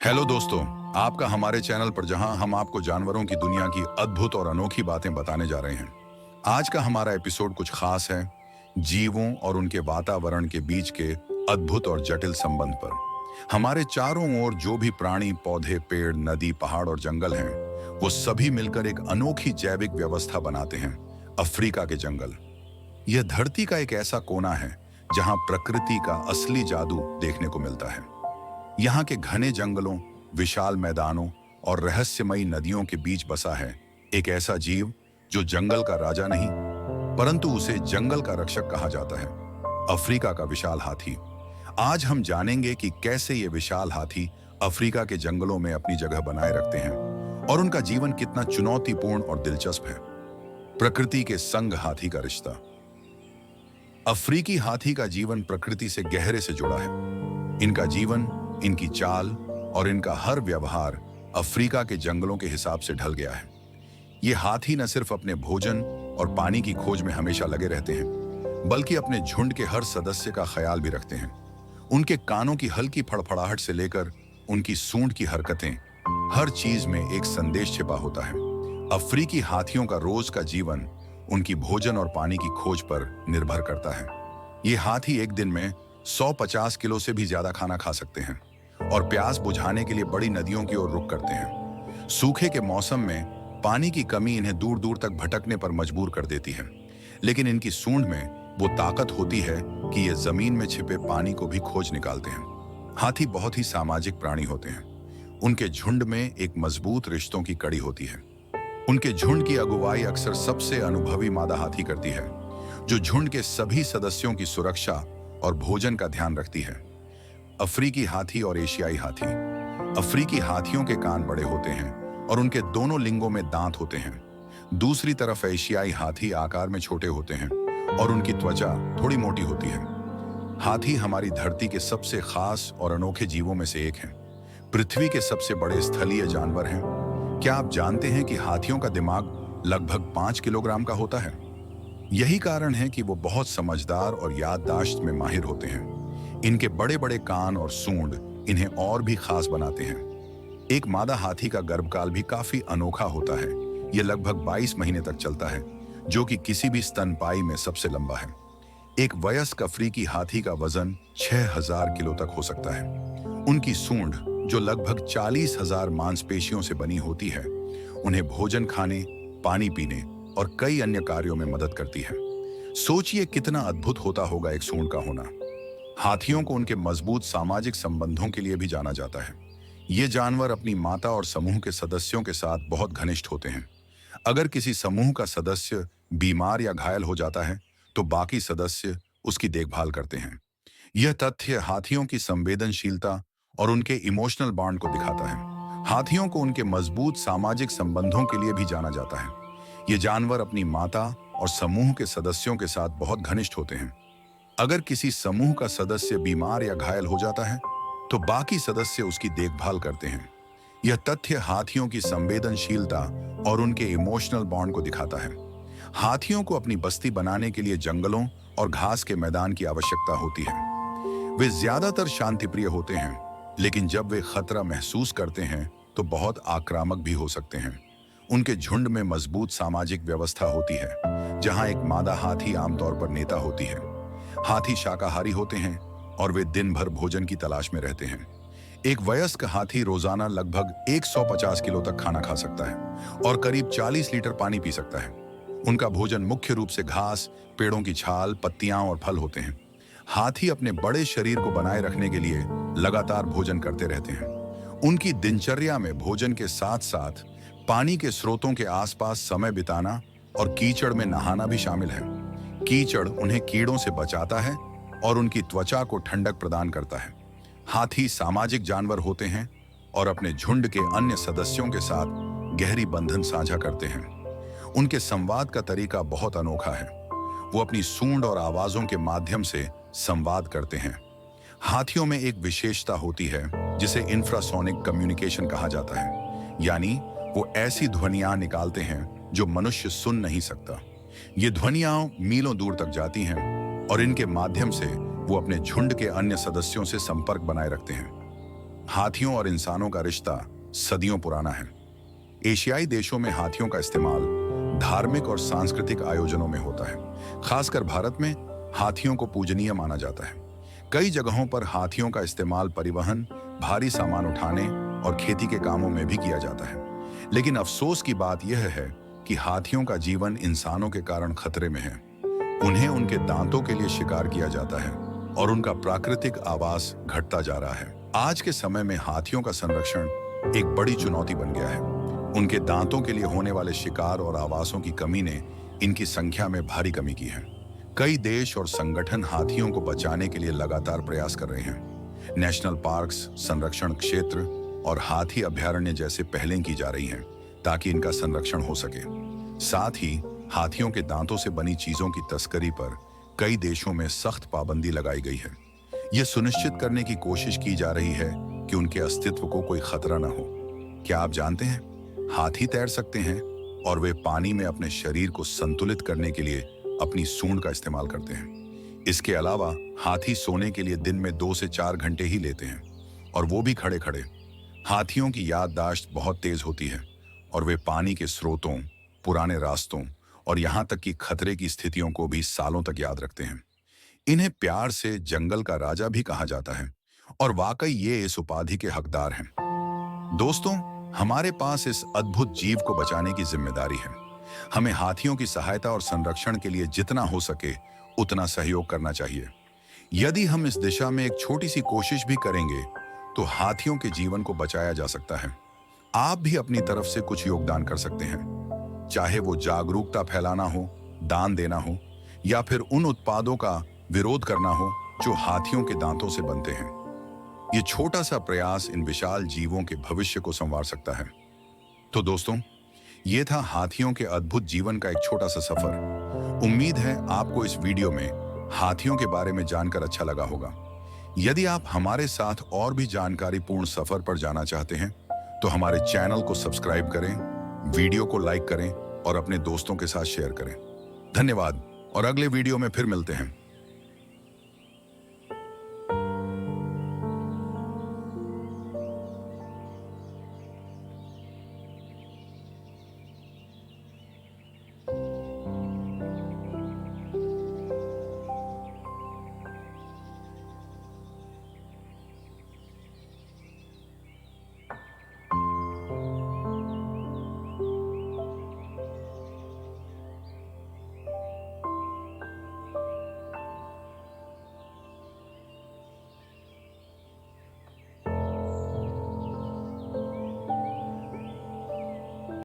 Hello दोस्तों, आपका हमारे चैनल पर जहां हम आपको जानवरों की दुनिया की अद्भुत और अनोखी बातें बताने जा रहे हैं। आज का हमारा एपिसोड कुछ खास है, जीवों और उनके वातावरण के बीच के अद्भुत और जटिल संबंध पर। हमारे चारों ओर जो भी प्राणी, पौधे, पेड़, नदी, पहाड़ और जंगल हैं, वो सभी मिलकर एक अनोखी जैविक व्यवस्था बनाते हैं। अफ्रीका के जंगल यह धरती का एक ऐसा कोना है जहां प्रकृति का असली जादू देखने को मिलता है। यहाँ के घने जंगलों, विशाल मैदानों और रहस्यमयी नदियों के बीच बसा है एक ऐसा जीव जो जंगल का राजा नहीं, परंतु उसे जंगल का रक्षक कहा जाता है। अफ्रीका का विशाल हाथी। आज हम जानेंगे कि कैसे ये विशाल हाथी अफ्रीका के जंगलों में अपनी जगह बनाए रखते हैं और उनका जीवन कितना चुनौतीपूर्ण और दिलचस्प है। प्रकृति के संग हाथी का रिश्ता। अफ्रीकी हाथी का जीवन प्रकृति से गहरे से जुड़ा है। इनका जीवन, इनकी चाल और इनका हर व्यवहार अफ्रीका के जंगलों के हिसाब से ढल गया है। ये हाथी न सिर्फ अपने भोजन और पानी की खोज में हमेशा लगे रहते हैं, बल्कि अपने झुंड के हर सदस्य का ख्याल भी रखते हैं। उनके कानों की हल्की फड़फड़ाहट से लेकर उनकी सूंड की हरकतें, हर चीज में एक संदेश छिपा होता है। अफ्रीकी हाथियों का रोज का जीवन उनकी भोजन और पानी की खोज पर निर्भर करता है। ये हाथी एक दिन में 150 किलो से भी ज्यादा खाना खा सकते हैं और प्यास बुझाने के लिए बड़ी नदियों की ओर रुख करते हैं। सूखे के मौसम में पानी की कमी इन्हें दूर दूर तक भटकने पर मजबूर कर देती है, लेकिन इनकी सूंड में वो ताकत होती है कि ये जमीन में छिपे पानी को भी खोज निकालते हैं। हाथी बहुत ही सामाजिक प्राणी होते हैं। उनके झुंड में एक मजबूत रिश्तों की कड़ी होती है। उनके झुंड की अगुवाई अक्सर सबसे अनुभवी मादा हाथी करती है, जो झुंड के सभी सदस्यों की सुरक्षा और भोजन का ध्यान रखती है। अफ्रीकी हाथी और एशियाई हाथी। अफ्रीकी हाथियों के कान बड़े होते हैं और उनके दोनों लिंगों में दांत होते हैं। दूसरी तरफ एशियाई हाथी आकार में छोटे होते हैं और उनकी त्वचा थोड़ी मोटी होती है। हाथी हमारी धरती के सबसे खास और अनोखे जीवों में से एक हैं। पृथ्वी के सबसे बड़े स्थलीय जानवर हैं। क्या आप जानते हैं कि हाथियों का दिमाग लगभग 5 किलोग्राम का होता है? यही कारण है कि वो बहुत समझदार और याददाश्त में माहिर होते हैं। इनके बड़े बड़े कान और सूंड इन्हें और भी खास बनाते हैं। एक मादा हाथी का गर्भकाल भी काफी अनोखा होता है। ये लगभग 22 महीने तक चलता है, जो कि किसी भी स्तनपायी में सबसे लंबा है। एक वयस्क अफ्रीकी हाथी का वजन 6000 किलो तक हो सकता है। उनकी सूंड, जो लगभग 40,000 मांसपेशियों से बनी होती है, उन्हें भोजन खाने, पानी पीने और कई अन्य कार्यों में मदद करती है। सोचिए कितना अद्भुत होता होगा एक सूंड का होना। हाथियों को उनके मजबूत सामाजिक संबंधों के लिए भी जाना जाता है। ये जानवर अपनी माता और समूह के सदस्यों के साथ बहुत घनिष्ठ होते हैं। अगर किसी समूह का सदस्य बीमार या घायल हो जाता है, तो बाकी सदस्य उसकी देखभाल करते हैं। यह तथ्य हाथियों की संवेदनशीलता और उनके इमोशनल बॉन्ड को दिखाता है। हाथियों को उनके मजबूत सामाजिक संबंधों के लिए भी जाना जाता है। ये जानवर अपनी माता और समूह के सदस्यों के साथ बहुत घनिष्ठ होते हैं। अगर किसी समूह का सदस्य बीमार या घायल हो जाता है, तो बाकी सदस्य उसकी देखभाल करते हैं। यह तथ्य हाथियों की संवेदनशीलता और उनके इमोशनल बॉन्ड को दिखाता है। हाथियों को अपनी बस्ती बनाने के लिए जंगलों और घास के मैदान की आवश्यकता होती है। वे ज्यादातर शांतिप्रिय होते हैं, लेकिन जब वे खतरा महसूस करते हैं तो बहुत आक्रामक भी हो सकते हैं। उनके झुंड में मजबूत सामाजिक व्यवस्था होती है, जहां एक मादा हाथी आमतौर पर नेता होती है। हाथी शाकाहारी होते हैं और वे दिन भर भोजन की तलाश में रहते हैं। एक वयस्क हाथी रोजाना लगभग 150 किलो तक खाना खा सकता है और करीब 40 लीटर पानी पी सकता है। उनका भोजन मुख्य रूप से घास, पेड़ों की छाल, पत्तियां और फल होते हैं। हाथी अपने बड़े शरीर को बनाए रखने के लिए लगातार भोजन करते रहते हैं। उनकी दिनचर्या में भोजन के साथ साथ पानी के स्रोतों के आसपास समय बिताना और कीचड़ में नहाना भी शामिल है। कीचड़ उन्हें कीड़ों से बचाता है और उनकी त्वचा को ठंडक प्रदान करता है। हाथी सामाजिक जानवर होते हैं और अपने झुंड के अन्य सदस्यों के साथ गहरी बंधन साझा करते हैं। उनके संवाद का तरीका बहुत अनोखा है। वो अपनी सूंड और आवाजों के माध्यम से संवाद करते हैं। हाथियों में एक विशेषता होती है जिसे इंफ्रासोनिक कम्युनिकेशन कहा जाता है, यानी वो ऐसी ध्वनियां निकालते हैं जो मनुष्य सुन नहीं सकता। ये ध्वनियां मीलों दूर तक जाती हैं और इनके माध्यम से वो अपने झुंड के अन्य सदस्यों से संपर्क बनाए रखते हैं। हाथियों और इंसानों का रिश्ता सदियों पुराना है। एशियाई देशों में हाथियों का इस्तेमाल धार्मिक और सांस्कृतिक आयोजनों में होता है। खासकर भारत में हाथियों को पूजनीय माना जाता है। कई जगहों पर हाथियों का इस्तेमाल परिवहन, भारी सामान उठाने और खेती के कामों में भी किया जाता है। लेकिन अफसोस की बात यह है कि हाथियों का जीवन इंसानों के कारण खतरे में है। उन्हें उनके दांतों के लिए शिकार किया जाता है और उनका प्राकृतिक आवास घटता जा रहा है। आज के समय में हाथियों का संरक्षण एक बड़ी चुनौती बन गया है। उनके दांतों के लिए होने वाले शिकार और आवासों की कमी ने इनकी संख्या में भारी कमी की है। कई देश और संगठन हाथियों को बचाने के लिए लगातार प्रयास कर रहे हैं। नेशनल पार्क्स, संरक्षण क्षेत्र और हाथी अभयारण्य जैसे पहलें की जा रही हैं ताकि इनका संरक्षण हो सके। साथ ही हाथियों के दांतों से बनी चीजों की तस्करी पर कई देशों में सख्त पाबंदी लगाई गई है। यह सुनिश्चित करने की कोशिश की जा रही है कि उनके अस्तित्व को कोई खतरा न हो। क्या आप जानते हैं, हाथी तैर सकते हैं और वे पानी में अपने शरीर को संतुलित करने के लिए अपनी सूंड का इस्तेमाल करते हैं। इसके अलावा हाथी सोने के लिए दिन में 2 से 4 घंटे ही लेते हैं, और वो भी खड़े खड़े। हाथियों की याददाश्त बहुत तेज होती है और वे पानी के स्रोतों, पुराने रास्तों और यहाँ तक कि खतरे की स्थितियों को भी सालों तक याद रखते हैं। इन्हें प्यार से जंगल का राजा भी कहा जाता है और वाकई ये इस उपाधि के हकदार हैं। दोस्तों, हमारे पास इस अद्भुत जीव को बचाने की जिम्मेदारी है। हमें हाथियों की सहायता और संरक्षण के लिए जितना हो सके उतना सहयोग करना चाहिए। यदि हम इस दिशा में एक छोटी सी कोशिश भी करेंगे तो हाथियों के जीवन को बचाया जा सकता है। आप भी अपनी तरफ से कुछ योगदान कर सकते हैं, चाहे वो जागरूकता फैलाना हो, दान देना हो या फिर उन उत्पादों का विरोध करना हो जो हाथियों के दांतों से बनते हैं। ये छोटा सा प्रयास इन विशाल जीवों के भविष्य को संवार सकता है। तो दोस्तों, ये था हाथियों के अद्भुत जीवन का एक छोटा सा सफर। उम्मीद है आपको इस वीडियो में हाथियों के बारे में जानकर अच्छा लगा होगा। यदि आप हमारे साथ और भी जानकारीपूर्ण सफर पर जाना चाहते हैं तो हमारे चैनल को सब्सक्राइब करें, वीडियो को लाइक करें और अपने दोस्तों के साथ शेयर करें। धन्यवाद और अगले वीडियो में फिर मिलते हैं।